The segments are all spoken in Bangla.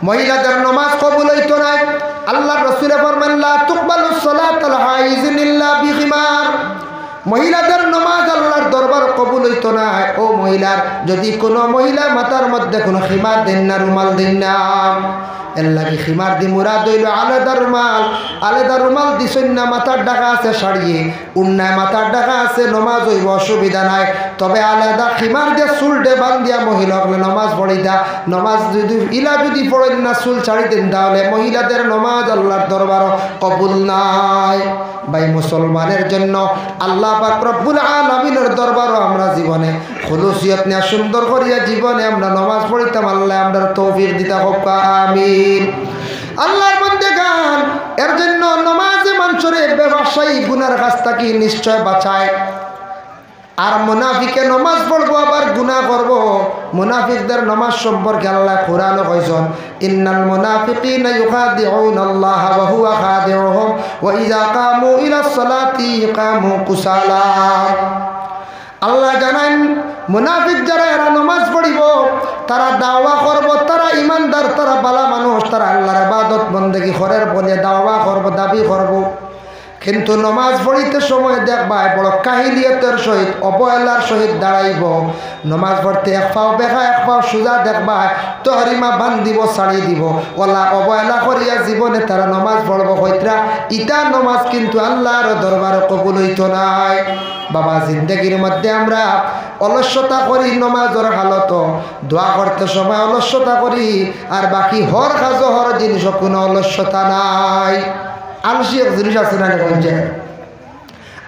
মহিলাদের নামাজ কবুল হইতো না। আল্লাহর রাসূল ফরমান লা তুকবালুস সালাতুল হাইজিন ইল্লা বিখিমার, মহিলাদের নামাজ আল্লাহর দরবার কবুল হইতো না। ও মহিলার যদি কোনো মহিলা মাথার মধ্যে কোনো খিমার দেন না, রুমাল দেন না, এর লাগে খিমার দি মুরাদ হইল আলাদা রুমাল। আলাদা রুমাল দিছেন না, মাথার ডাকা আছে শাড়িয়ে, উন্নায় মাথার ডাকা আছে, নমাজ হইব অসুবিধা নাই। তবে আলাদা খিমার দিয়ে চুলটে বান্ধিয়া মহিলা হলে নমাজ পড়ি দা। নমাজ যদি ইলা যদি পড়েন না, চুল ছাড়ি দেন, তাহলে মহিলাদের নমাজ আল্লাহর দরবার কবুল নাই। ভাই মুসলমানের জন্য আল্লাহ পাক রব্বুল আলামিনের দরবারও আমরা জীবনে খুলুসিয়ত নিয়ে সুন্দর করিয়া জীবনে আমরা নমাজ পড়িতাম। আল্লাহ আমরা তৌফিক দিতা হোক, আমিন। আল্লাহর বান্দাগণ, এর জন্য নমাজে মানুষের ব্যবসায়ী গুনার কাছ থেকে নিশ্চয় বাঁচায়। আর মুনাফিকে নমাজ পড়বো আবার গুনাহ করব। মুনাফিকদের নমাজ সম্পর্কে আল্লাহ কোরআনে কইছেন, ইন্নাল মুনাফিকিনা ইউখাদিউনাল্লাহ ওয়া হুয়া খাদিউহুম ওয়া ইযা কামু ইলাস সালাতি কামু কুসালা। আল্লাহ জানান মুনাফিক যারা এরা নমাজ পড়িব, তারা দাওয়া করব, তারা ইমানদার, তারা ভালো মানুষ, তারা আল্লাহর ইবাদত বন্দেগী করার বলে দাওয়া করব, দাবি করব। কিন্তু নমাজ পড়িতে সময় দেখবা বড় কাহিলিয়তের সহিত অবহেলার সহিত দাঁড়াইব। নমাজ পড়তে এক পাও বেখা এক পাও সোজা দেখবা, তহরিমা বান দিব, ছাড়ি দিব, ওলা অবহেলা করিয়া জীবনে তারা নমাজ পড়ব হইতরা। ইটা নমাজ কিন্তু আল্লাহর দরবারে কবুল হইতো নাই। বাবা জিন্দগির মধ্যে আমরা অলস্যতা করি, নমাজের হালত দোয়া করতে সময় অলস্যতা করি, আর বাকি হর কাজ হর জিনিস কোনো অলস্যতা নাই। আলসি এক জিনিস আছে না,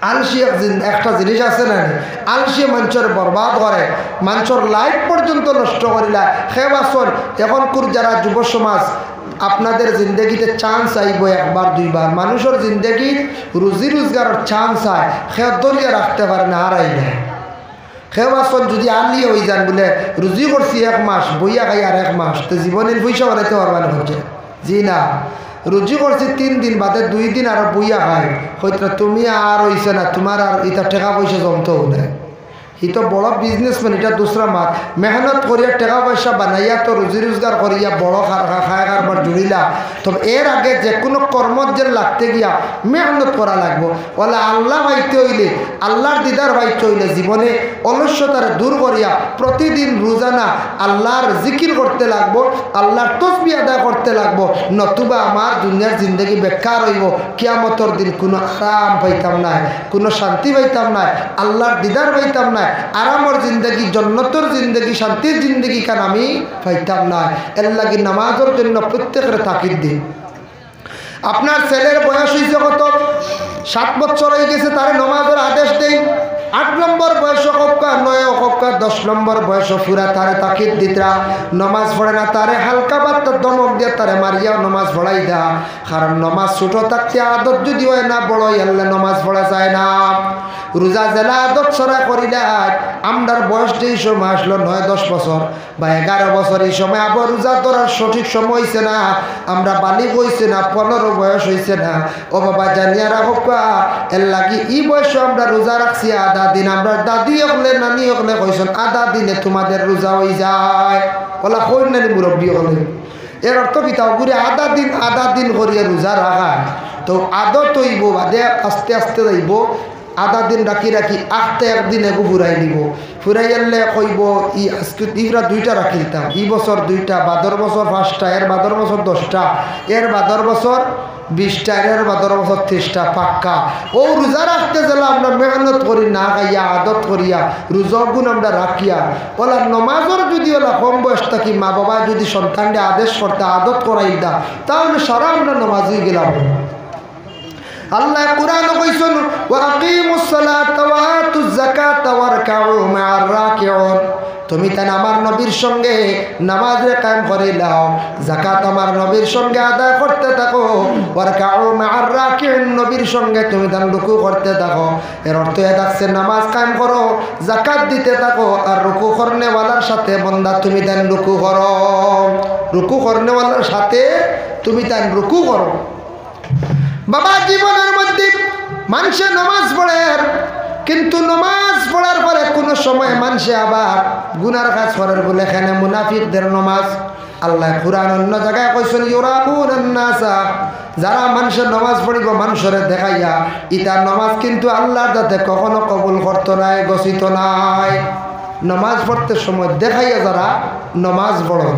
আলসি একটা জিনিস আছে না, আলসি মানুষের বরবাদ করে, মানুষের লাইফ পর্যন্ত নষ্ট করিলা। খেবাসন এখনকার যারা যুব সমাজ, আপনাদের জিন্দগিতে চান্স আইব একবার দুইবার। মানুষের জিন্দগির রুজি রোজগারের চান্স আয়, সে দলিয়া রাখতে পারে না, হারাই যায়। খেবাসন যদি আলিয়ে হয়ে যান বলে রুজি করছি এক মাস, বইয়া খাই আর এক মাস, তো জীবনের পয়সা বানাইতে পারবেন হচ্ছে। জি না, রুজি করছি 3 দিন বাদে 2 দিন আর বইয়া খাই, হয়তো তুমি আর হইছে না, তোমার আর এটা টাকা পয়সা জমতেও না। ই তো বড় বিজনেসম্যান, এটা দুসরা মাত মেহনত করিয়া টাকা পয়সা বানাইয়া তো রুজি রোজগার করিয়া বড় খায় কারবার জুড়িলা। তবে এর আগে যে কোনো কর্মত যে লাগতে গিয়া মেহনত করা লাগবো। বলে আল্লাহ ভাইতে হইলে, আল্লাহর দিদার ভাইতে হইলে জীবনে অলস্যতার দূর করিয়া প্রতিদিন রোজানা আল্লাহর জিকির করতে লাগবো, আল্লাহর তসবিহ আদায় করতে লাগবো। নতুবা আমার দুনিয়ার জিন্দগি বেকার হইব। কিয়ামতর দিন কোনো আরাম পাইতাম নাই, কোনো শান্তি পাইতাম নাই, আল্লাহর দিদার পাইতাম নাই, আরামর জিন্দগি, জন্নতর জিন্দগি, শান্তির জিন্দগি কান আমি পাইতাম না। এর লাগি নামাজের জন্য প্রত্যেকের তাকিদ দিন। আপনার ছেলের বয়স হয়েছে কত? 7 বছর হয়ে গেছে, তারে নামাজের আদেশ দেন। 8 নম্বর বয়স হকা, 9 হকা, 10 নম্বর বয়স পুরা তারে তাকিদ দিতরা। নমাজ পড়ে না, তারে হালকা বার্তা দমক দিয়ে তারে মারিয়াও নমাজ পড়াই দা। কারণ নমাজ ছোট থাকতে আদত যদি হয় না, বড় হইলে নমাজ পড়া যায় না। রোজা জেলা আদত ছড়া করিলে আমরার বয়স যেই সময় আসলো 9-10 বছর বা 11 বছর, এই সময় আবার রোজা ধরার সঠিক সময় হয়েছে না, আমরা বালিগ হয়েছে না, 15 বয়স হয়েছে না। ও বাবা জানিয়া রাখো, এর লাগি ই বয়সে আমরা রোজা রাখছি আধা দিন। আমরা দাদি হলে নানি হলে কইছেন আধা দিনে তোমাদের রোজা হয়ে যায়। ওলা কই নানি মুরব্বী হলে, এর অর্থ কিতাব ঘুরে আধা দিন করিয়া রোজা রাখা। তো আদত হইব, বাদে আস্তে আস্তে যাইব। আধা দিন রাখি রাখি আখতে একদিন এগু ফুরাই নিব। ফুরাই আনলে কইব ই আজকে ইরা 2টা রাখি দিতাম, ই বছর 2টা, বাদর বছর 5টা, এর বাদর বছর 10টা, এর বাদর বছর 20টা, এর বাদর বছর 30টা পাক্কা। ও রোজা রাখতে গেলে আমরা মেহনত করি না খাইয়া, আদত করিয়া রোজা গুণ আমরা রাখিয়া। ওলা নমাজের যদি ওলা কম বয়স থাকি মা বাবা যদি সন্তানকে আদেশ করতে আদত করাই দা, তাহলে সারা আমরা নমাজই গেলাম। আল্লাহ কুরআন কইছেন ওয়া আকিমুস সালাতা ওয়া আতুজ যাকাতা ওয়ারকাউ মা'আর রাকিউন। তুমি তাই আমার নবীর সঙ্গে নামাজে কায়েম করে লাও, যাকাত আমার নবীর সঙ্গে আদায় করতে থাকো, ওয়ারকাউ মা'আর রাকিউন, নবীর সঙ্গে তুমি তান রুকু করতে থাকো। এর অর্থ এটা হচ্ছে নামাজ কায়েম করো, যাকাত দিতে থাকো, আর রুকু করনেওয়ালার সাথে বান্দা তুমি তান রুকু করো। রুকু করনেওয়ালার সাথে তুমি তান রুকু করো। বাবা জীবনের মধ্যে মানুষে নামাজ পড়ে, কিন্তু নামাজ পড়ার পরে কোনো সময় মানুষে আবার গুনার কাজ করার বলে। এখানে মুনাফিকদের নামাজ, আল্লাহ কুরআন অন্য জায়গায় কইছেন ইউরাকুনান নাসা, যারা মানুষের নামাজ পড়িব মানুষের দেখাইয়া, ইতার নামাজ কিন্তু আল্লাহর যাতে কখনো কবুল করতো নাই, গছিত নাই। নামাজ পড়তে সময় দেখাইয়া যারা নামাজ পড়েন।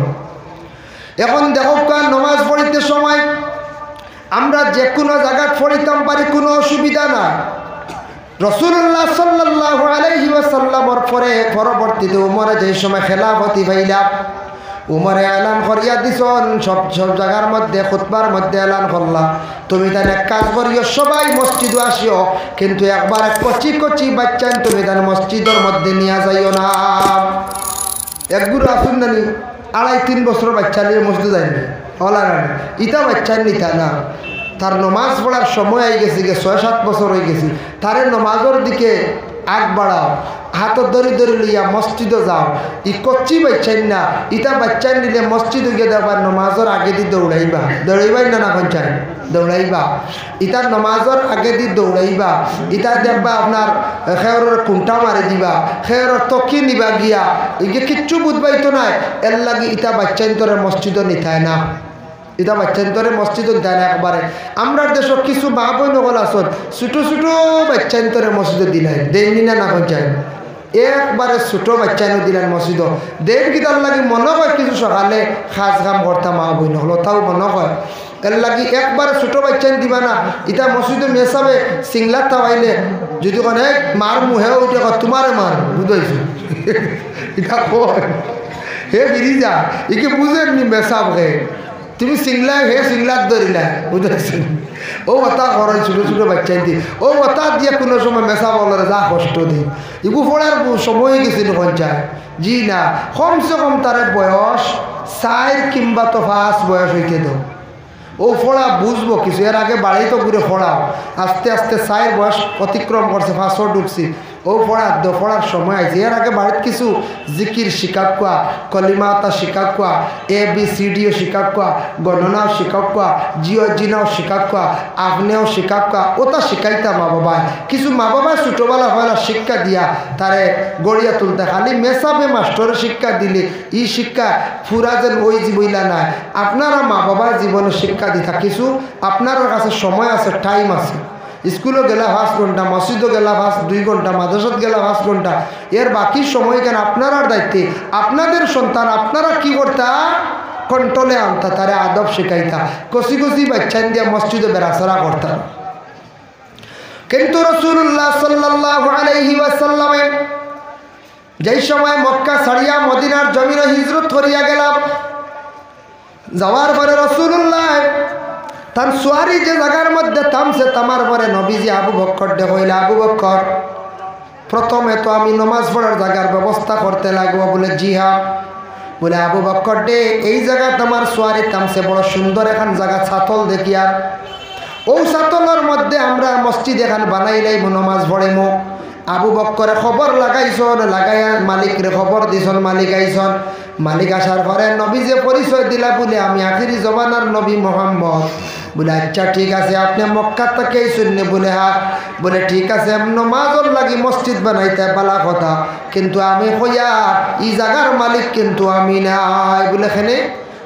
এখন দেখো নামাজ পড়িতে সময় আমরা যে কোনো জায়গায় পড়িতাম পারি, কোনো অসুবিধা নাই। রাসূলুল্লাহ সাল্লাল্লাহু আলাইহি ওয়াসাল্লামের পরবর্তীতে উমরে যে সময় খেলাফতি পাইলা, উমরে এলান করিয়া দিছন, সব জায়গার মধ্যে খুতবার মধ্যে এলান করলা, তুমি তার এক কাজ করিও, সবাই মসজিদে আসিও, কিন্তু একবার কচি কচি বাচ্চা তুমি তার মসজিদের মধ্যে নিয়ে যাইও না। একগুলো আসুন নানি 2.5-3 বছর বাচ্চা নিয়ে মসজিদে যায়নি, হলা না ইটা বাচ্চা নিতা না। তার নমাজ পড়ার সময় হয়ে গেছে, 6-7 বছর হয়ে গেছি, তারে নমাজের দিকে আগ বাড়াও, হাত ধরি ধরি লইয়া মসজিদে যাও। ই কচ্ছি বাচ্চাই না, ইটা বাচ্চাই নিলে মসজিদে গিয়ে দেখবার নমাজের আগে দিয়ে দৌড়াইবাই না পঞ্চায়েত দৌড়াইবা, ইটার নমাজের আগে দিয়ে দৌড়াইবা, ইটা দেখবা আপনার খেয়রের কুণ্টা মারি দিবা, খেয়রের তকি নিবা গিয়া, ইগে কিচ্ছু বুঝবাইতো নাই। এর লাগে ইটা বাচ্চাই তোরে মসজিদে নিতায় না, এটা বাচ্চান্তরে মসজিদ দেয় না একবারে। আমরা দেশত কিছু মা বই নকল আসন ছোটো ছোটো বাচ্চান্তরে মসজিদে দিলেন, দেয়নি না পঞ্চায়েত একবারে ছোটো বাচ্চানো দিলেন মসজিদ। দেখ গীতার লাগি মনে হয় কিছু সকালে সাজ কাম করতাম মা বই নকল, তাও মনে হয় এর লাগি একবারে ছোটো বাচ্চান দিবা না। ইটা মসজিদে মেসাবে সিংলার থাবাইলে যদি কনে মার মুহে উঠে তোমারে মার বুঝাইছো এটা কয় হে বিরি যা ইকে বুঝেননি মেসাবকে, তুমি সিংলা হে সিংলার ধরিলা বুঝেছি। ও ওটা করেন ছোটো ছোটো বাচ্চাই দি, ও ওটা দিয়ে কোনো সময় মেসা বলরে যা কষ্ট দিই, ইগু পড়ার সময় গেছিল পঞ্চায়েত জি না। কমসে কম তার বয়স 4 কিংবা তো 5 বয়স হইতে দাও, ও ফোড়া বুঝবো কিছু। এর আগে বাড়ি তো ঘুরে ফোড়াও, আস্তে আস্তে 4 বয়স অতিক্রম করছে, 5 ঢুকছি, ও ফোড়ার সময় আইছে। এর আগে বাড়িতে কিছু জিকির শিকাক কোয়া, কলিমাতা শিকাক কোয়া, ABCDও শিকাক কোয়া, গণনাও শিকাক কোয়া, জিও জিনাও শিকাক কোয়া, আপনিও শিকাক কোয়া, ওটা শিখাইতা মা বাবায়। কিছু মা বাবায় ছোটোবেলা হয়লা শিক্ষা দিয়া তারে গড়িয়া তুলতে, খালি মেসাবে মাস্টরে শিক্ষা দিলে ই শিক্ষা ফুরা যেন ওই জীবইলা নাই। আপনারা মা বাবার জীবনে শিক্ষা দিতা কিছু, আপনার কাছে সময় আছে, টাইম আছে। স্কুলে গেলা 5 ঘন্টা, মসজিদও গেলা 2 ঘন্টা, মাদ্রাসাত গেলা 5 ঘন্টা, এর বাকি সময় কেন আপনার দায়িত্বে। আপনাদের সন্তান আপনারা কি করতা, কন্ট্রোলে আনতা, তারে আদব শিখাইতা, কষি কষি বাচ্চান দিয়া মসজিদে বেড়াচড়া করতা। কিন্তু রাসূলুল্লাহ সাল্লাল্লাহু আলাইহি ওয়াসাল্লামে যেই সময় মক্কা ছাড়িয়া মদিনার জমিনে হিজরত করিয়া গেলাম, যাওয়ার পরে রাসূলুল্লাহ তার সোয়ারি যে জায়গার মধ্যে থামছে, থামার পরে নবীজি আবু বকর ডে কইলা, আবু বকর প্রথমে তো আমি নমাজ পড়ার জায়গার ব্যবস্থা করতে লাগবো। বলে জি হ্যাঁ। বলে আবু বকর ডে এই জায়গা তোমার সোয়ারি থামছে, বড় সুন্দর এখন জায়গা, ছাতল দেখি, আর ও ছাতলের মধ্যে আমরা মসজিদ এখন বানাই লাইব, নমাজ পড়েমো। আবু বকরে খবর লাগাইছন, লাগাইয়া মালিকরে খবর দিছন, মালিক আইছন। মালিক আসার পরে নবী যে পরিচয় দিলা, বলে আমি আখিরি জমানার নবী মোহাম্মদ। বলে আচ্ছা ঠিক আছে, আপনি মক্কা থেকে শুনলে? বলে হ্যাঁ। বলে ঠিক আছে, নমাজর লাগি মসজিদ বানাইতে পালা কথা, কিন্তু আমি কইয়া ই জায়গার মালিক কিন্তু আমি নাই। বলে এখানে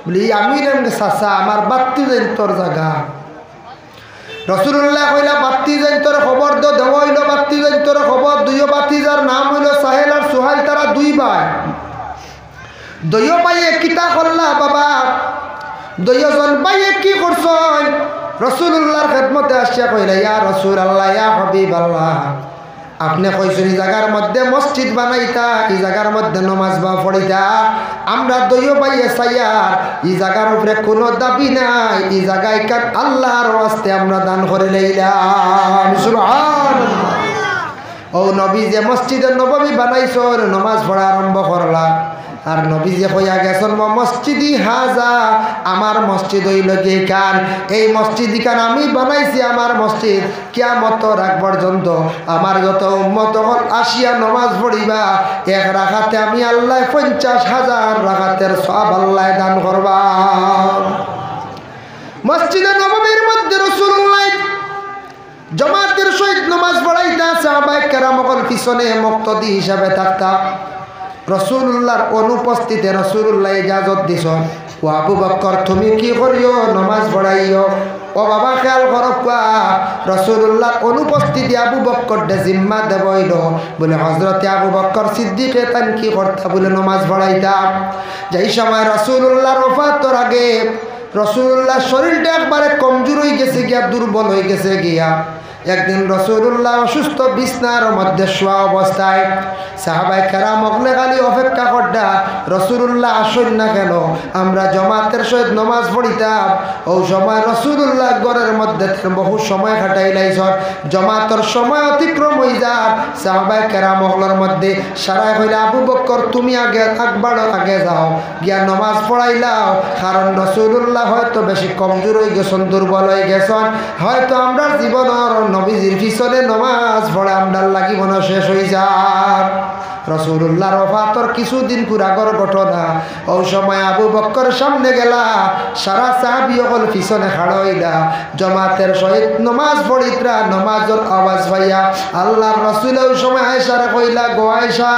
বলি আমি চাচা আমার বাত্তি যাই তোর জায়গা। রাসূলুল্লাহ কইলা বাত্তি যাই তোর খবর দো, দেওয়া হইল বাত্তি যাই তোর খবর। 2 বাতিজার নাম হইল সাহেল আর সোহাইল, তারা 2 ভাই। 2 ভাইয়ে কিতা করলা বাবা, 2 জন ভাইয়ে কি করছেন? রাসূলুল্লাহর খেদমতে আসিয়া কইলা, ইয়া রাসূলুল্লাহ, ইয়া হাবিবাল্লাহ, আপনি কইছেন এই জায়গার মধ্যে মসজিদ বানাইতা, এই জায়গার মধ্যে নমাজ বা পড়িতা। আমরা 2 ভাইয়ে চাইয়ার এই জায়গার উপরে কোনো দাবি নাই, এই জায়গায় কার আল্লাহর ওয়াস্তে আমরা দান করে লইলাম। সুবহানাল্লাহ। ও নবী যে মসজিদে নববী বানাইছন, নমাজ পড়া আরম্ভ করলা, আর নবী যে কইয়া গেছেন মসজিদি হাজা, আমার মসজিদ হইল কি কান, এই মসজিদ কান আমি বানাইছি, আমার মসজিদ কিয়ামত রাখ পর্যন্ত আমার যত উম্মত হল আসিয়া নমাজ পড়িবা, 1 রাকাতে আমি আল্লাহ 50,000 রাকাতের সওয়াব আল্লাহ দান করবা। মসজিদে নববীর মধ্যে রাসূলুল্লাহ জামাতের সহিত নামাজ পড়াইতা, সাহাবায়ে কেরামগণ পিছনে মুক্তদি হিসাবে থাকতা। রাসূলুল্লাহর অনুপস্থিতিতে রাসূলুল্লাহ ইজাজত দিছেন ও আবু বকর তুমি কি করিও নমাজ পড়াইও ও বাবা খেয়াল করবা রাসূলুল্লাহ অনুপস্থিতি আবু বকর দে জিম্মা দেবইল বলে হযরতে আবু বকর সিদ্দিকে তান কি করতা বলে নমাজ পড়াইতা যেই সময় রাসূলুল্লাহর ওফাতের আগে রাসূলুল্লাহ শরীরটা একবারে কমজোর হয়ে গেছে গিয়া দুর্বল হয়ে গেছে গিয়া একদিন রাসূলুল্লাহ অসুস্থ বিছনার মধ্যে শোয়া অবস্থায় সাহাবায়ে কেরাম ওগলে খালি অপেক্ষা করতা রাসূলুল্লাহ আসেন না কেন আমরা জামাতের সহিত নামাজ পড়িতাম ওই সময় রাসূলুল্লাহ ঘরের মধ্যে বহু সময় কাটাইলাইছন জামাতের সময় অতিক্রম হই যায় সাহাবায়ে কেরাম ওগলের মধ্যে সারাই হইলা আবু বকর তুমি আগে আগে যাও গিয়া নামাজ পড়াইলাও কারণ রাসূলুল্লাহ হয়তো বেশি কমজোর হয়ে গেছেন দুর্বল হয়ে গেছেন হয়তো আমরা জীবনের নবীজির পিছনে নমাজ পড়ে আমরার লাগিব না শেষ হয়ে যায় রাসূলুল্লাহর ওফাতের কিছুদিন পুরাগর ঘটনা ওই সময় আবু বকর সামনে গেলা সারা সাহাবী হল পিছনে খাড়া হইলা জামাতের সহিত নমাজ পড়িতরা নমাজের আওয়াজ পাইয়া আল্লাহর রাসূল ওই সময় আয়েশারে কইলা গো আয়েশা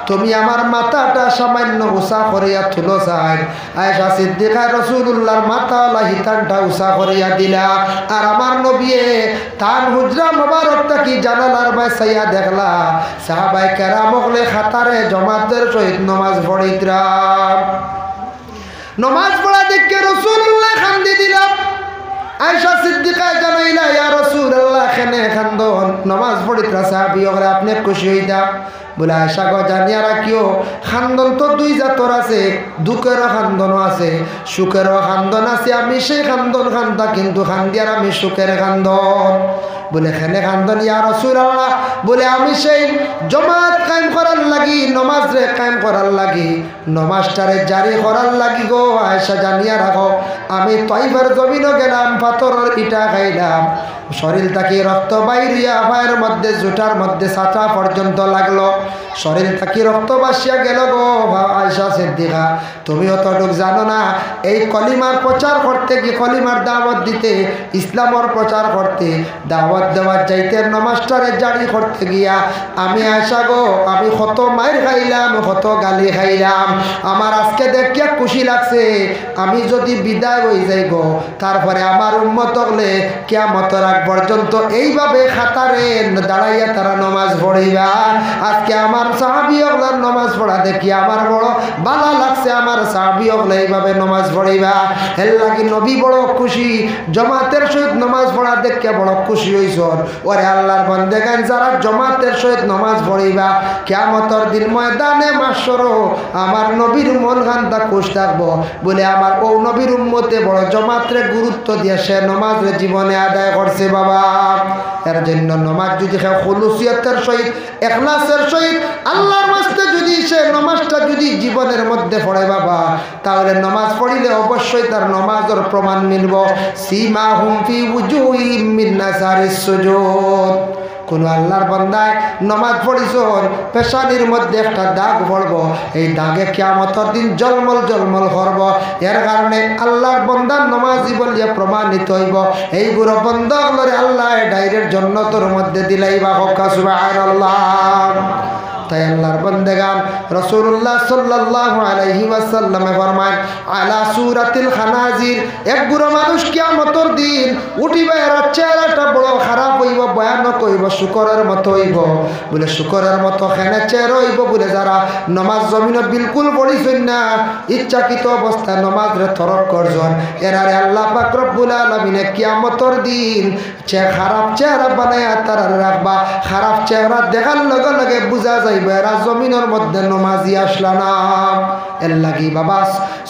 তুমি আমার মাথাটা সামান্য উঁচা করিয়া তুলো চাই আয়েশা সিদ্দিকা রাসূলুল্লাহর মাথাওয়ালা হিতানটা উঁচা করিয়া দিলা আর আমার নবীয়ে তান হুজরা মোবারকটা কি জানালার বাইসাইয়া দেখলা সাহাবায়ে কেরাম খাতারে জমাতের সহিত নমাজ পড়িতরা নমাজ পড়া দেখে রাসূলুল্লাহ কান্দি দিলাম আয়েশা সিদ্দিকা জানাইলা ইয়া রাসূলুল্লাহ কেনে কান্দন নমাজ পড়িতরা সাহাবী ওরা আপনি খুশি হইতা বলে আয়েশা গো জানিয়া রাখিও খান্দন তো দুই জাতর আছে দুঃখেরও খান্দনও আছে সুখেরও খান্দন আছে আমি সেই খান্দন খান্দা কিন্তু খান্দিয়ার আমি সুখের খান্দন বলে খেনে খান্দন ইয়া রাসূলুল্লাহ বলে আমি সেই জামাত কায়েম করার লাগি নমাজ রে কায়েম করার লাগি নমাজটারে জারি করার লাগি গো আয়েশা জানিয়া রাখো আমি তাইফের জমিনও গেলাম পাথরের ইটা খাইলাম শরীর থেকে রক্ত বাইরিয়া পায়ের মধ্যে জুটার মধ্যে ছাতা পর্যন্ত লাগলো শরীর থেকে রক্ত বাসিয়া গেল গো আয়েশা সিদ্দিকা তুমি অতটুক জানো না এই কলিমার প্রচার করতে কি কলিমার দাওয়াত দিতে ইসলামের প্রচার করতে দাওয়াত দেওয়ার যাইতে নমাজটারে জারি করতে গিয়া আমি আয়েশা গো আমি কত মাইর খাইলাম কত গালি খাইলাম আমার আজকে দেখিয়া খুশি লাগছে আমি যদি বিদায় হয়ে যাই গো তারপরে আমার উম্মত হলে কিয়ামতের আগ পর্যন্ত এইভাবে খাতারে দাঁড়াইয়া তারা নমাজ পড়িবা আজকে আমার সাহাবী ওগুলার নমাজ পড়া দেখি আমার বড় ভালো লাগছে আমার সাহাবী ওগুলা এইভাবে নমাজ পড়িবা এর লাগি নবী বড় খুশি জামাতের সহিত নমাজ পড়া দেখে বড় খুশি হইছন ওরে আল্লাহর বান্দাগান যারা জামাতের সহিত নমাজ পড়িবা কিয়ামতের দিন ময়দানে মাশরো আমার নবীর মন গানটা খুশ থাকবো বলে আমার ও নবীর উম্মতে বড় জামাতের গুরুত্ব দিয়ে সে নমাজের জীবনে আদায় করছে বাবা এর জন্য নমাজ যদি খুলুসিয়তের সহিত ইখলাসের সহিত আল্লাহর ওয়াস্তে যদি সে নমাজটা যদি জীবনের মধ্যে পড়ে বাবা তাহলে নমাজ পড়িলে অবশ্যই তার নমাজের প্রমাণ মিলব সীমাহুম ফি উজুহিহিম মিন নাসারিস সুজুদ কোন আল্লাহর বান্দায় নমাজ পড়িছন পেশানির মধ্যে একটা দাগ পড়ব এই দাগে কিয়ামতের দিন জলমল জলমল করব এর কারণে আল্লাহর বান্দার নমাজি বলিয়া প্রমাণিত হইব এই গুরু বন্দাগুলোরে আল্লাহ ডাইরেক্ট জান্নাতের মধ্যে দিলাইবা হক্কা সুবহানাল্লাহ তাই আল্লাহর বান্দাগান রাসূলুল্লাহ সাল্লাল্লাহু আলাইহি ওয়াসাল্লামে ফরমায় আলা সূরাতিল খানাজির এক বুড়ো মানুষ কিয়ামতের দিন উঠিবে এর চেহারাটা বড় খারাপ হইব ভয়ানক হইব শুকরের মতো হইব বলে শুকরের মতো খেনে চেহারা হইব বলে যারা নমাজ জমিনে বিলকুল পড়িছেন না ইচ্ছাকৃত অবস্থায় নমাজরে তরক করছেন এরারে আল্লাহ পাক রব্বুল আলামিন কিয়ামতের দিন খারাপ চেহারা বানায়া তারা রাখবা খারাপ চেহারা দেখার লগে লগে বুঝা যায় এরা জমিনের মধ্যে নমাজি আসলা না এর লাগি বাবা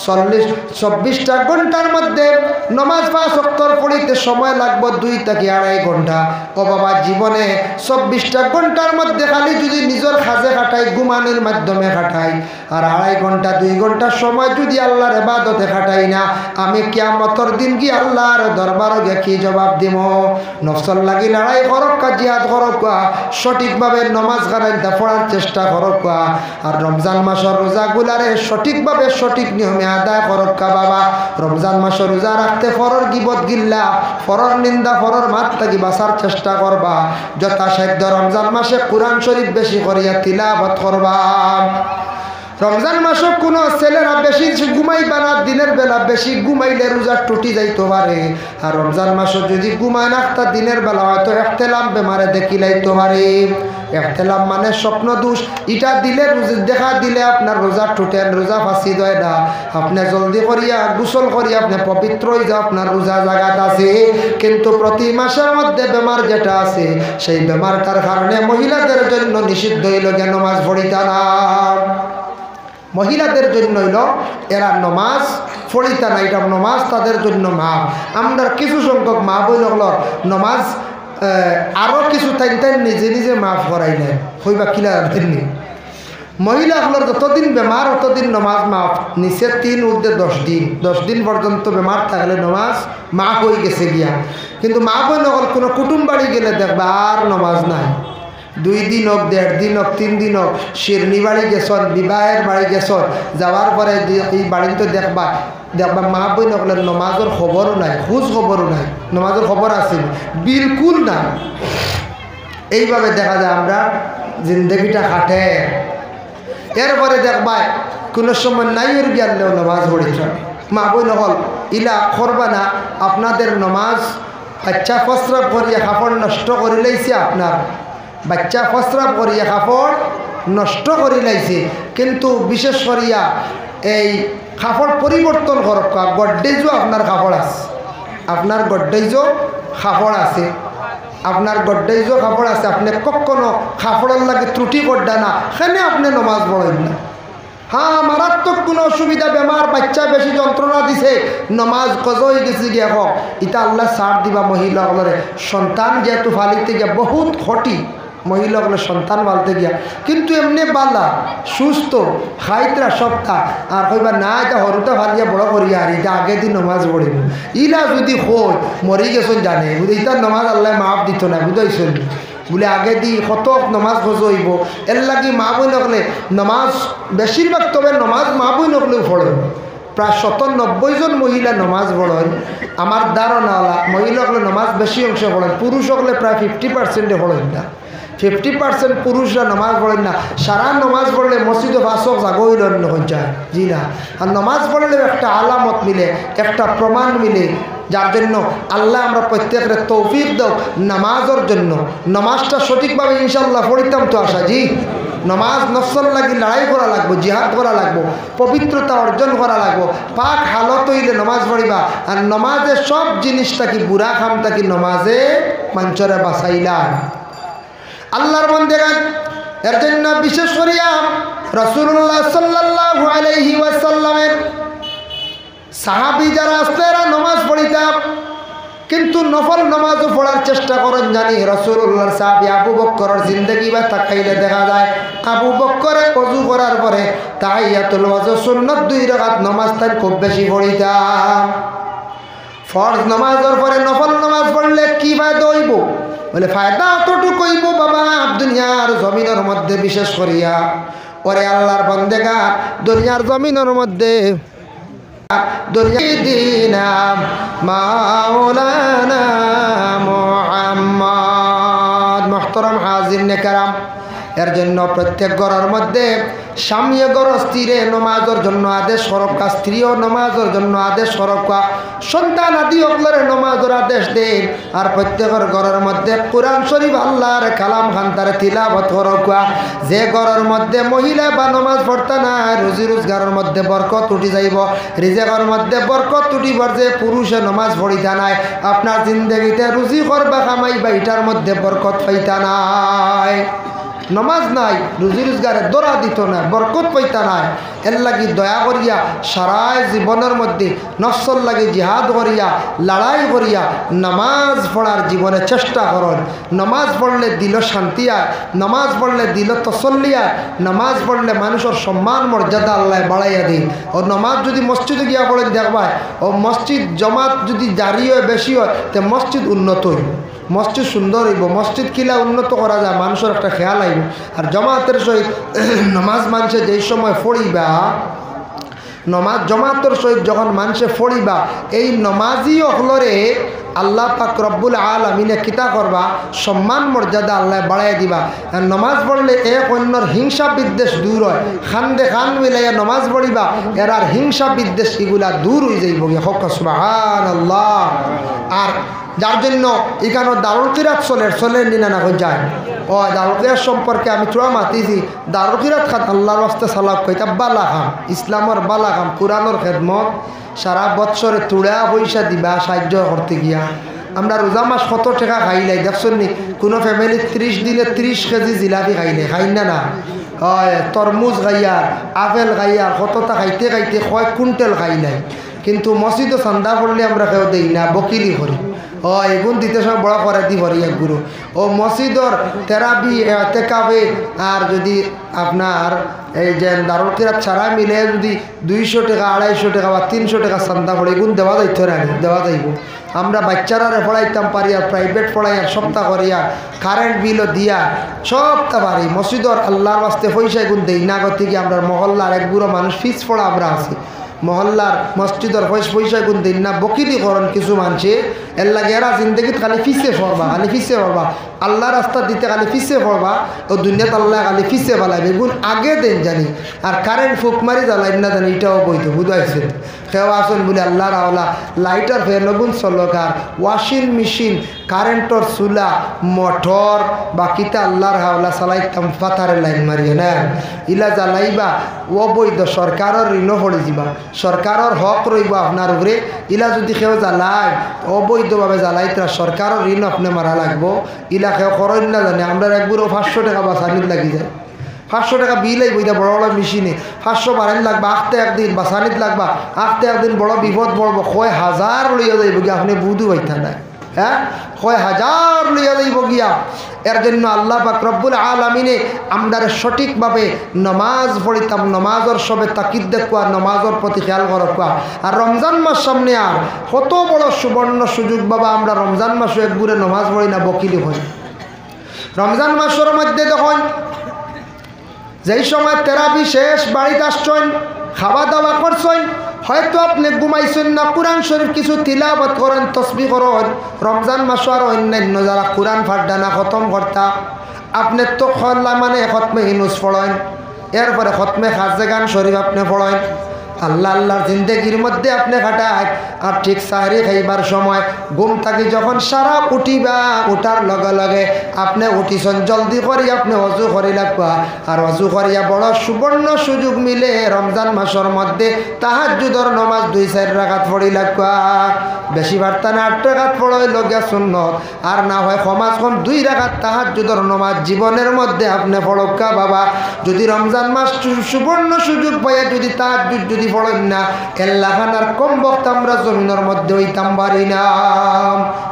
24টা ঘন্টার মধ্যে নমাজ 5 ওয়াক্ত পড়িতে সময় লাগবে 2 থেকে 2.5 ঘন্টা ও বাবা জীবনে 24টা ঘন্টার মধ্যে খালি যদি নিজের কাজে কাটাই ঘুমানোর মাধ্যমে কাটাই আর 2.5 ঘন্টা 2 ঘন্টা সময় যদি আল্লাহর ইবাদতে কাটাই না আমি কিয়ামতের দিন কি আল্লাহর দরবারে গিয়ে কি জবাব দিব নফসর লাগি লড়াই করক জিহাদ করক সঠিকভাবে নামাজ গানাইতে পড়ার চেষ্টা করক আর রমজান মাসের রোজাগুলারে সঠিকভাবে সঠিক নিয়মে আদায় করক বাবা রমজান মাসের রোজা রাখতে ফরর গিবত গিল্লা ফরর নিন্দা ফরর মাত থাকি বাঁচার চেষ্টা করবা যথাসাধ্য রমজান মাসে কোরআন শরীফ বেশি করিয়া তিলাওয়াত করবা রমজান মাসে কোনো ছেলেরা বেশি ঘুমাইবা না, দিনের বেলা বেশি ঘুমাইলে রোজা টুটি যাইতে পারে। আর রমজান মাসে যদি ঘুমায় না তা দিনের বেলা হয়তো এখতেলাম বেমারে দেখি লাইতে পারে। এখতেলাম মানে স্বপ্ন দোষ, এটা দিলে দেখা দিলে আপনার রোজা টুটেন, রোজা ফাঁসি দেয় না। আপনি জলদি করিয়া গোসল করিয়া আপনি পবিত্র হয়ে যাও, আপনার রোজা জাগাত আছে। কিন্তু প্রতি মাসের মধ্যে বেমার যেটা আছে সেই বেমারটার কারণে মহিলাদের জন্য নিষিদ্ধ হইল গে নামাজ পড়িতা না। মহিলাদের জন্য হইল এরা নমাজ পড়িতা না, এটা নমাজ তাদের জন্য মাপ। আমরা কিছু সংখ্যক মা বইল নমাজ আরও কিছু টাইম নিজে নিজে মাফ করাই নেয় হইবা কিলা নি। মহিলাগুলোর যতদিন বেমার ততদিন নমাজ মাফ, নিচে 3 ঊর্ধ্বে 10 দিন, 10 দিন পর্যন্ত বেমার থাকলে নমাজ মাফ হয়ে গেছে গিয়া। কিন্তু মা বই নকল কোনো কুটুম বাড়ি গেলে দেখবা আর নমাজ নাই। 2 দিন হোক, 1.5 দিন হোক, 3 দিন হোক, শিরনি বাড়ি গেছন, বিবাহের বাড়ি গেছন, যাওয়ার পরে এই বাড়িতে দেখবা মা বই নকলের নমাজের খবরও নাই, খোঁজ খবরও নাই। নমাজের খবর আছে বিলকুল না। এইভাবে দেখা যায় আমরা জিন্দগিটা কাটে। এরপরে দেখবা কোনো সময় নাইয়ের গিয়ালেও নমাজ পড়িছ। মা বই নকল ইলা করবা না, আপনাদের নমাজ বাচ্চা ফসরাপ করিয়া কাপড় নষ্ট করে লাইছে, আপনার বাচ্চা ফসরাপ করিয়া কাপড় নষ্ট করে লাইছে। কিন্তু বিশেষ করিয়া এই কাপড় পরিবর্তন করক, গড্ডেজও আপনার কাপড় আছে, আপনার গড্ডেজও কাপড় আছে, আপনার গড্ডেজও কাপড় আছে। আপনি কখনো কাপড়ের লাগে ত্রুটি করডা না, সেখানে আপনি নমাজ পড়েন না। হ্যাঁ, মারাত্মক কোনো অসুবিধা, বেমার, বাচ্চা বেশি যন্ত্রণা দিছে, নমাজ কজ হয়ে গেছে গিয়া হোক, এটা আল্লাহ ছাড় দিবা। মহিলাগুলোরে সন্তান যেহেতু ফালিতে গিয়া বহুত ক্ষতি, মহিলাগুলো সন্তান পালতে গিয়া। কিন্তু এমনি বালা সুস্থ খাইতরা সপ্তাহ আর কইবা না এটা হরুটা ফালিয়া বড় করিয়া আর এটা আগে দিন নমাজ পড়িব, ইলা যদি হয় মরি গেছেন জানে বুঝে ইটার নমাজ আল্লাহ মাফ দিত না, বুঝাইছেন বলে আগে দি কত নমাজ খোঁজ হইব। এর লাগি মা বই নকলে নমাজ বেশিরভাগ, তবে নমাজ মা বই নকলেও পড়েন। প্রায় 97 জন মহিলা নমাজ পড়েন। আমার ধারণা মহিলাগুলো নমাজ বেশি অংশ পড়েন, পুরুষ হকলে প্রায় 50% পড়েন না। 50% পুরুষরা নমাজ পড়েন না। সারা নমাজ পড়লে মসজিদে ফাঁসক জাগইল হয়ে যায়, জি না। আর নমাজ পড়লে একটা আলামত মিলে, একটা প্রমাণ মিলে, যার জন্য আল্লাহ আমরা প্রত্যেকের তৌফিক দাও নামাজের জন্য। নমাজটা সঠিকভাবে ইনশাল্লাহ পড়িতাম তো আশা জি। নমাজ নফসল লাগি লড়াই করা লাগবো, জিহাদ করা লাগবো, পবিত্রতা অর্জন করা লাগবো। পাক হালত হইলে নমাজ পড়িবা। আর নমাজে সব জিনিসটা কি বুড়া খামটা কি নমাজে মাঞ্চরে বাসাইলা আল্লাহর বান্দাগণ। এর জন্য বিশেষ করিয়া রাসূলুল্লাহ সাল্লাল্লাহু আলাইহি ওয়াসাল্লামের সাহাবী যারা আসতে এরা নমাজ পড়িতাম, কিন্তু নফল নমাজও পড়ার চেষ্টা করেন। জানি রাসূলুল্লাহর সাহাবী আবু বকরের জিন্দেগি বা তাকাইলে দেখা যায় আবু বকরে ওযু করার পরে তাহিয়াতুল ওযু সুন্নাত 2 রাকাত নমাজ তার খুব বেশি পড়িতাম। ফরজ নামাজের পরে নফল নামাজ পড়লে কি ফায়দা হইব? বলে ফায়দা অতটুকু হইব বাবা, দুনিয়ার জমিনের মধ্যে বিশেষ করিয়া ওরে আল্লাহর বান্দেগা দুনিয়ার জমিনের মধ্যে দুনিয়া মাওলানা মুহাম্মদ মুহতারাম হাজিরিন কেরাম। এর জন্য প্রত্যেক ঘরের মধ্যে স্বামী ঘর স্ত্রীরে নমাজের জন্য আদেশ সরকা, স্ত্রীও নমাজের জন্য আদেশ সরকা, সন্তান আদি অকলরে নমাজের আদেশ দেন। আর প্রত্যেকের ঘরের মধ্যে কুরআন শরীফ আল্লাহর কালাম খান্তারে তিলাওয়াত করকা। যে ঘরের মধ্যে মহিলা বা নমাজ পড়তা না রুজি রোজগারের মধ্যে বরকত উঠি যাইব, রিজেকের মধ্যে বরকত উঠিবার। যে পুরুষে নমাজ পড়িতা নাই আপনার জিন্দগিতে রুজি করবা কামাইবা, এটার মধ্যে বরকত পাইতা নাই। নমাজ নাই, রুজি রোজগারে দৌড়া দিত না, বরকত পাইতা নাই। এর লাগি দয়া করিয়া সারাই জীবনের মধ্যে নফসল লাগি জিহাদ করিয়া লড়াই করিয়া নমাজ পড়ার জীবনে চেষ্টা করুন। নমাজ পড়লে দিল শান্তি আয়, নমাজ পড়লে দিল তসল্লি আয়, নমাজ পড়লে মানুষের সম্মান মর্যাদা আল্লাহ বাড়াইয়া দিই। ও নমাজ যদি মসজিদে গিয়া পড়েন দেখবায় ও মসজিদ জমাত যদি জারি হয় বেশি হয় তে মসজিদ উন্নত হইব, মসজিদ সুন্দর হইব। মসজিদ কিলা উন্নত করা যায় মানুষের একটা খেয়াল আইব। আর জমাতের সহিত নমাজ মানুষে যেই সময় পড়িবা, নমাজ জমাতের সহিত যখন মানুষে পড়িবা এই নমাজি হলরে আল্লাহ পাক রব্বুল আলামিনে কিতা করবা সম্মান মর্যাদা আল্লাহ বাড়াই দিবা। আর নমাজ পড়লে এক অন্যর হিংসা বিদ্বেষ দূর হয়। খান্দে খান মিলাইয়া নমাজ পড়িবা এরার হিংসা বিদ্বেষ এগুলা দূর হয়ে যাইব গিয়ে হক সুবহানাল্লাহ। আর যার জন্য এখানে দারুল কিরাত চলেন নিনা না যায় ও দারুল কিরাত সম্পর্কে আমি তোরা মাতিছি। দারুল কিরাত খাত আল্লাহর রাস্তায় সালাপ কইতা বালা কাম, ইসলামর বালা কাম, কোরআনের খেদমত সারা বৎসরে তুড়া পয়সা দিবা সাহায্য করতে গিয়া। আমরা রোজা মাস কত টাকা খাইলাই দেখছেন নি? কোনো ফ্যামিলি 30 দিনে 30 কেজি জিলাপি খাইলে খাই না হয় তরমুজ খাইয়ার, আপেল খাইয়ার, কতটা খাইতে খাইতে কয়েক কুইন্টাল খাইলাই। কিন্তু মসজিদও চান্দা পড়লে আমরা কেউ দেই না, বকিলি করি। এগুন দিতে সব বড় করে দি ভরি এক গুরু ও মসজিদর তেরাবি এতেকাবে। আর যদি আপনার এই যে দারুল কিরাত ছাড়া মিলে যদি 200 টাকা 250 টাকা বা 300 টাকা চান্দা পড়ে এগুন দেওয়া যাইত রানি দেওয়া যাইব। আমরা বাচ্চারা পড়াইতাম পারি আর প্রাইভেট পড়াই আর সপ্তাহ করিয়া কারেন্ট বিলও দিয়া সবটা পারি। মসজিদর আল্লাহর বাস্তে পয়সা এগুন দেই না গতিকে আমরা মহল্লার এক বুড়ো মানুষ ফিস পড়া আমরা আছি মহল্লার মসজিদর পয়সা গুণ দিন না বকিলি করেন কিছু মানুষে এর লাগে এরা জিন্দগিত খালি ফিসে পড়বা খালি ফিসে পড়বা আল্লাহ রাস্তা দিতে খালি ফিসে পড়বা ও দুনিয়াত আল্লাহ খালি ফিসে পালাইবে গুণ আগে দেন জানি আর কারেন্ট ফুক মারি জ্বালাইব না জানি এটাও বৈধ বুঝাইছে কেউ আসুন বলে আল্লাহর আওলা লাইটার ফের গুণ চলকার ওয়াশিং মেশিন কারেন্টর চুলা মোটর বাকিটা আল্লাহর হাওলা চালাইতাম পাতারে লাইন মারিয়ে না ইলা জ্বালাইবা অবৈধ সরকারের ঋণও পড়ে যাবা সরকারের হক রইব আপনার উপরে ইলা যদি কেউ জ্বালায় অবৈধভাবে জ্বালাই তারা সরকারের ঋণ আপনি মারা লাগবো ইলা কেউ করেন না জানে আমরা একবারও 500 টাকা বাসানিত লাগি যায় 500 টাকা বিল আইব এটা বড় বড় মেশিনে 500 বাড়াইন লাগবা আঁকতে একদিন বাসানিত লাগবা আঁকতে একদিন বড় বিপদ পড়বো 1000 লইয়া যাইব গিয়া আপনি বুধু হইতা নাই হ্যাঁ 1000 লইয়া যাইব গিয়া এর জন্য আল্লাহ পাক রব্বুল আলামিনে আমরা সঠিকভাবে নমাজ পড়িতাম নমাজের সবে তাকিদ দেখুয়া নমাজের প্রতি খেয়াল করবা আর রমজান মাস সামনে আর কত বড় সুবর্ণ সুযোগ বাবা আমরা রমজান মাসে একবারে নমাজ পড়ি না বকিলি হই রমজান মাসের মধ্যে দেখুন যেই সময় তেরাবি শেষ বাড়িতে আসছেন খাওয়া দাওয়া করছেন হয়তো আপনি ঘুমাইছেন না কোরআন শরীফ কিছু তিলাওয়াত করেন তসবিহ করেন রমজান মাস আর অন্যান্য যারা কোরআন ফাড্ডানা খতম করতা আপনি তো খল্লা মানে খতমে ইনুস পড়েন এরপরে খতমে খাজেগান শরীফ আপনি পড়েন আল্লাহ আল্লাহর জিন্দেগির মধ্যে আপনি কাটায় আর ঠিক সাহরি খাইবার সময় ঘুম থাকি যখন সারা উঠিবা উঠার লগে লগে আপনি উঠিছেন জলদি করি আপনি অজু করি লাগবা আর অজু করিয়া বড় সুবর্ণ সুযোগ মিলে রমজান মাসের মধ্যে তাহাজ্জুদের নামাজ 2-4 রাকাত পড়ি লাগবা বেশি বার্তা না 8 রাকাত পড়ই লগিয়া সুন্নত আর না হয় কমাস কম 2 রাকাত তাহাজ্জুদের নামাজ জীবনের মধ্যে আপনি পড়কা বাবা যদি রমজান মাস সুবর্ণ সুযোগ পাইয়া যদি তাহাজ্জুদ যদি পড়েন না এল্লাখানার কম বক্ত আমরা জমিনের মধ্যে হইতাম পারি না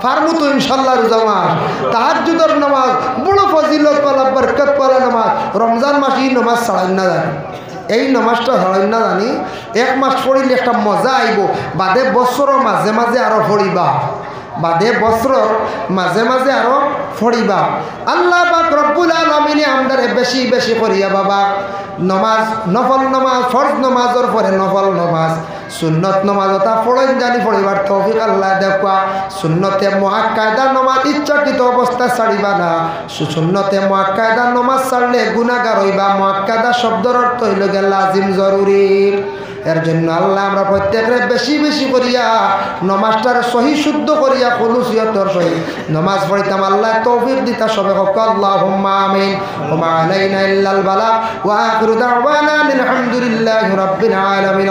ফার্মু তো ইনশাল্লাহ রোজা মাস তাহাজ্জুদের নামাজ বড় ফজিলত পালা বরকত পালা নামাজ রমজান মাস এই নামাজ ছাড়েন না জানি এই নামাজটা ছাড়েন না জানি এক মাস পড়িলে একটা মজা আইব বাদে বছরও মাঝে মাঝে আরো পড়িবা বাদে বছর মাঝে মাঝে আরো পড়িবা আল্লাহ পাক রব্বুল আলামিনে আমদারে বেশি বেশি করিয়া বাবা নমাজ নফল নমাজ ফরজ নমাজের পরে নফল নমাজ সুন্নত নমাজ তা পড়েন জানি পড়িবার তৌফিক আল্লাহ দেখবা সুন্নতে মুআক্কাদা নমাজ ইচ্ছাকৃত অবস্থা ছাড়িবা না সুন্নতে মুআক্কাদা নমাজ ছাড়লে গুনাহগার হইবা মুআক্কাদা শব্দের অর্থ হইল গে লাজিম জরুরি এর জন্য আল্লাহ আমরা প্রত্যেকরে বেশি বেশি করিয়া নমাজটার সহি শুদ্ধ করিয়া খুলুসিয়তর সহি নমাজ পড়িতাম আল্লাহ তৌফিক দিতা সবে হোক আল্লাহুম্মা আমিন ওয়া মা আলাইনা ইল্লাল বালাগ ওয়া আখিরু দাওয়ানা আলহামদুলিল্লাহি রাব্বিল আলামিন।